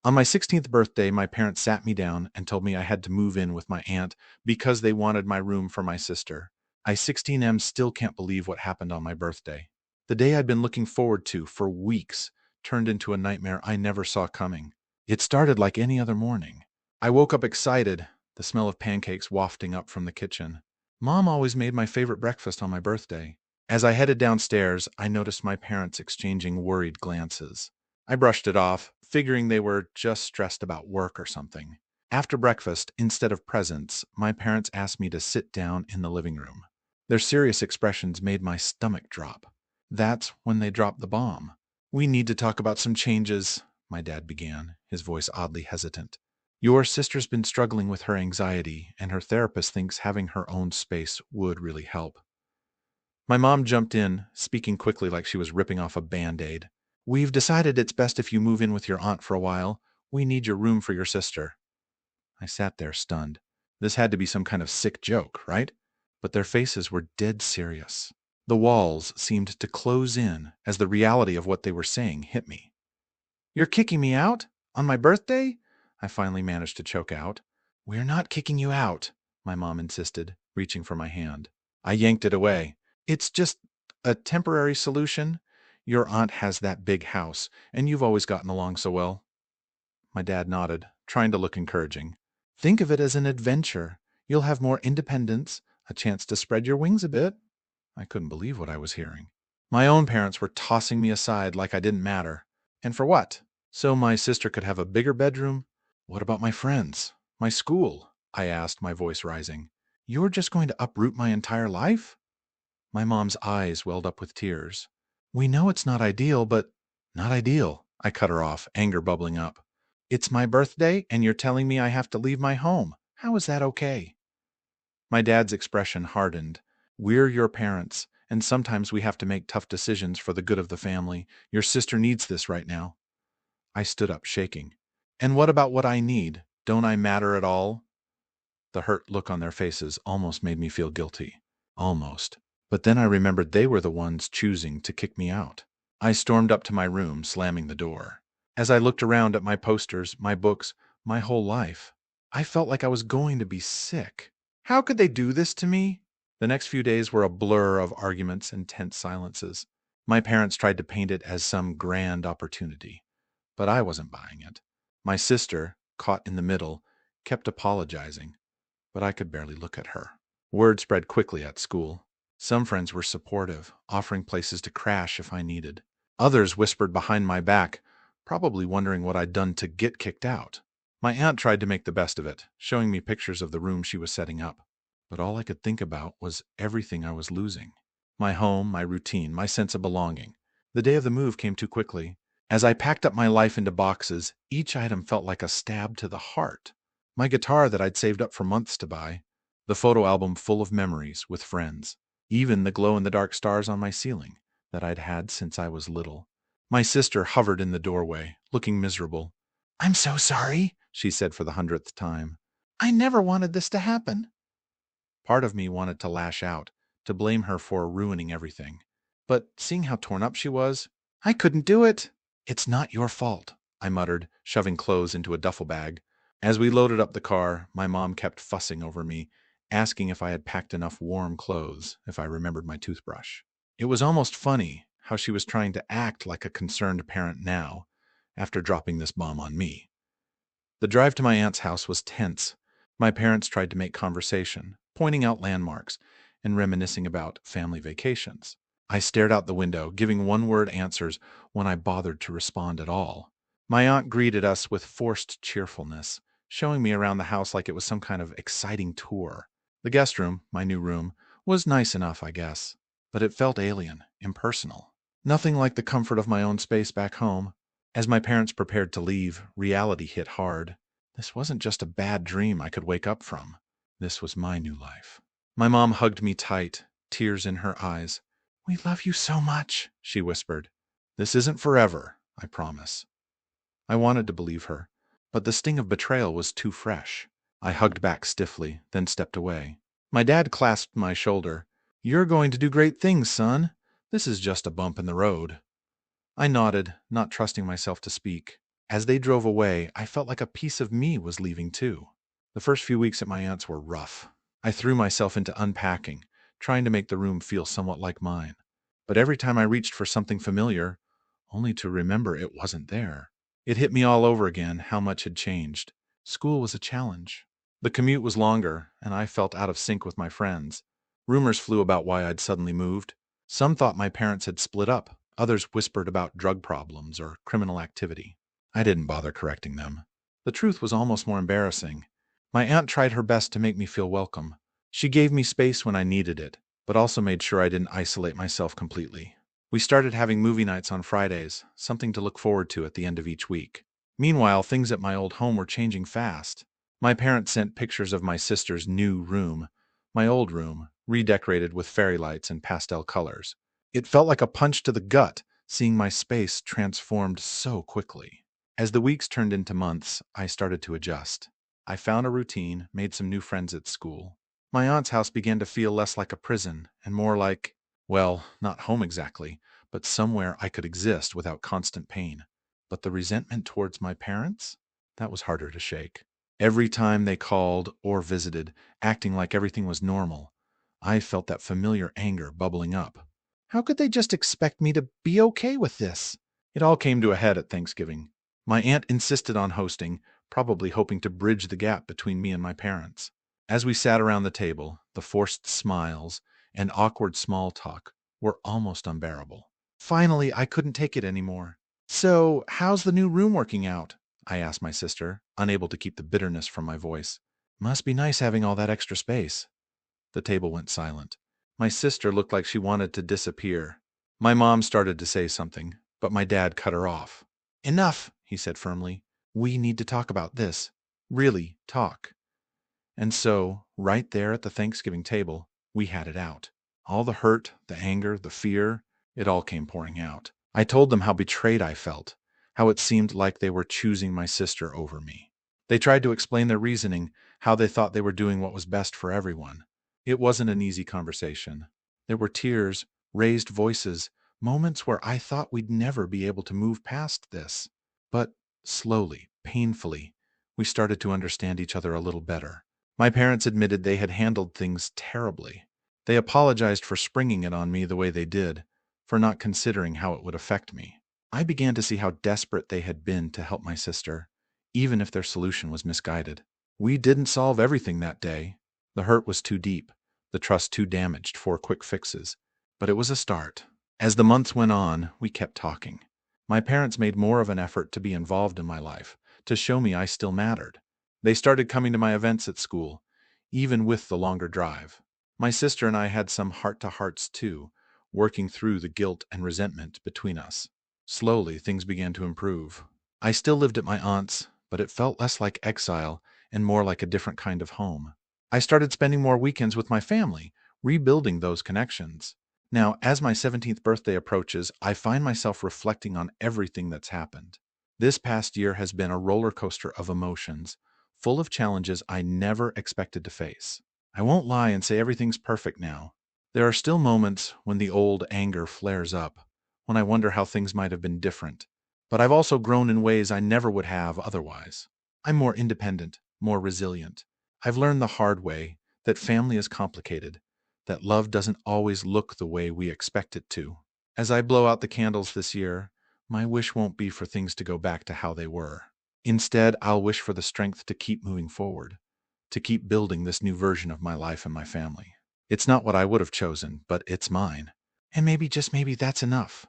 On my 16th birthday, my parents sat me down and told me I had to move in with my aunt because they wanted my room for my sister. I 16M still can't believe what happened on my birthday. The day I'd been looking forward to for weeks turned into a nightmare I never saw coming. It started like any other morning. I woke up excited, the smell of pancakes wafting up from the kitchen. Mom always made my favorite breakfast on my birthday. As I headed downstairs, I noticed my parents exchanging worried glances. I brushed it off, figuring they were just stressed about work or something. After breakfast, instead of presents, my parents asked me to sit down in the living room. Their serious expressions made my stomach drop. That's when they dropped the bomb. "We need to talk about some changes," my dad began, his voice oddly hesitant. "Your sister's been struggling with her anxiety, and her therapist thinks having her own space would really help." My mom jumped in, speaking quickly like she was ripping off a Band-Aid. "We've decided it's best if you move in with your aunt for a while. We need your room for your sister." I sat there stunned. This had to be some kind of sick joke, right? But their faces were dead serious. The walls seemed to close in as the reality of what they were saying hit me. "You're kicking me out? On my birthday?" I finally managed to choke out. "We're not kicking you out," my mom insisted, reaching for my hand. I yanked it away. "It's just a temporary solution. Your aunt has that big house, and you've always gotten along so well." My dad nodded, trying to look encouraging. "Think of it as an adventure. You'll have more independence, a chance to spread your wings a bit." I couldn't believe what I was hearing. My own parents were tossing me aside like I didn't matter. And for what? So my sister could have a bigger bedroom? What about my friends? My school? I asked, my voice rising. "You're just going to uproot my entire life?" My mom's eyes welled up with tears. "We know it's not ideal, but—" "Not ideal," I cut her off, anger bubbling up. "It's my birthday, and you're telling me I have to leave my home. How is that okay?" My dad's expression hardened. "We're your parents, and sometimes we have to make tough decisions for the good of the family. Your sister needs this right now." I stood up, shaking. "And what about what I need? Don't I matter at all?" The hurt look on their faces almost made me feel guilty. Almost. But then I remembered they were the ones choosing to kick me out. I stormed up to my room, slamming the door. As I looked around at my posters, my books, my whole life, I felt like I was going to be sick. How could they do this to me? The next few days were a blur of arguments and tense silences. My parents tried to paint it as some grand opportunity, but I wasn't buying it. My sister, caught in the middle, kept apologizing, but I could barely look at her. Word spread quickly at school. Some friends were supportive, offering places to crash if I needed. Others whispered behind my back, probably wondering what I'd done to get kicked out. My aunt tried to make the best of it, showing me pictures of the room she was setting up. But all I could think about was everything I was losing. My home, my routine, my sense of belonging. The day of the move came too quickly. As I packed up my life into boxes, each item felt like a stab to the heart. My guitar that I'd saved up for months to buy. The photo album full of memories with friends. Even the glow-in-the-dark stars on my ceiling that I'd had since I was little. My sister hovered in the doorway, looking miserable. "I'm so sorry," she said for the 100th time. "I never wanted this to happen." Part of me wanted to lash out, to blame her for ruining everything. But seeing how torn up she was, I couldn't do it. "It's not your fault," I muttered, shoving clothes into a duffel bag. As we loaded up the car, my mom kept fussing over me, asking if I had packed enough warm clothes, if I remembered my toothbrush. It was almost funny how she was trying to act like a concerned parent now, after dropping this bomb on me. The drive to my aunt's house was tense. My parents tried to make conversation, pointing out landmarks and reminiscing about family vacations. I stared out the window, giving one-word answers when I bothered to respond at all. My aunt greeted us with forced cheerfulness, showing me around the house like it was some kind of exciting tour. The guest room, my new room, was nice enough, I guess, but it felt alien, impersonal. Nothing like the comfort of my own space back home. As my parents prepared to leave, reality hit hard. This wasn't just a bad dream I could wake up from. This was my new life. My mom hugged me tight, tears in her eyes. "We love you so much," she whispered. "This isn't forever, I promise." I wanted to believe her, but the sting of betrayal was too fresh. I hugged back stiffly, then stepped away. My dad clasped my shoulder. "You're going to do great things, son. This is just a bump in the road." I nodded, not trusting myself to speak. As they drove away, I felt like a piece of me was leaving too. The first few weeks at my aunt's were rough. I threw myself into unpacking, trying to make the room feel somewhat like mine. But every time I reached for something familiar, only to remember it wasn't there. It hit me all over again how much had changed. School was a challenge. The commute was longer, and I felt out of sync with my friends. Rumors flew about why I'd suddenly moved. Some thought my parents had split up. Others whispered about drug problems or criminal activity. I didn't bother correcting them. The truth was almost more embarrassing. My aunt tried her best to make me feel welcome. She gave me space when I needed it, but also made sure I didn't isolate myself completely. We started having movie nights on Fridays, something to look forward to at the end of each week. Meanwhile, things at my old home were changing fast. My parents sent pictures of my sister's new room, my old room, redecorated with fairy lights and pastel colors. It felt like a punch to the gut, seeing my space transformed so quickly. As the weeks turned into months, I started to adjust. I found a routine, made some new friends at school. My aunt's house began to feel less like a prison and more like, well, not home exactly, but somewhere I could exist without constant pain. But the resentment towards my parents? That was harder to shake. Every time they called or visited, acting like everything was normal, I felt that familiar anger bubbling up. How could they just expect me to be okay with this? It all came to a head at Thanksgiving. My aunt insisted on hosting, probably hoping to bridge the gap between me and my parents. As we sat around the table, the forced smiles and awkward small talk were almost unbearable. Finally, I couldn't take it anymore. So, how's the new room working out? I asked my sister, unable to keep the bitterness from my voice. Must be nice having all that extra space. The table went silent. My sister looked like she wanted to disappear. My mom started to say something, but my dad cut her off. Enough, he said firmly. We need to talk about this. Really talk. And so, right there at the Thanksgiving table, we had it out. All the hurt, the anger, the fear, it all came pouring out. I told them how betrayed I felt, how it seemed like they were choosing my sister over me. They tried to explain their reasoning, how they thought they were doing what was best for everyone. It wasn't an easy conversation. There were tears, raised voices, moments where I thought we'd never be able to move past this. But slowly, painfully, we started to understand each other a little better. My parents admitted they had handled things terribly. They apologized for springing it on me the way they did, for not considering how it would affect me. I began to see how desperate they had been to help my sister, even if their solution was misguided. We didn't solve everything that day. The hurt was too deep, the trust too damaged for quick fixes. But it was a start. As the months went on, we kept talking. My parents made more of an effort to be involved in my life, to show me I still mattered. They started coming to my events at school, even with the longer drive. My sister and I had some heart-to-hearts too, working through the guilt and resentment between us. Slowly, things began to improve. I still lived at my aunt's, but it felt less like exile and more like a different kind of home. I started spending more weekends with my family, rebuilding those connections. Now, as my 17th birthday approaches, I find myself reflecting on everything that's happened. This past year has been a roller coaster of emotions, full of challenges I never expected to face. I won't lie and say everything's perfect now. There are still moments when the old anger flares up, when I wonder how things might have been different. But I've also grown in ways I never would have otherwise. I'm more independent, more resilient. I've learned the hard way that family is complicated, that love doesn't always look the way we expect it to. As I blow out the candles this year, my wish won't be for things to go back to how they were. Instead, I'll wish for the strength to keep moving forward, to keep building this new version of my life and my family. It's not what I would have chosen, but it's mine. And maybe, just maybe, that's enough.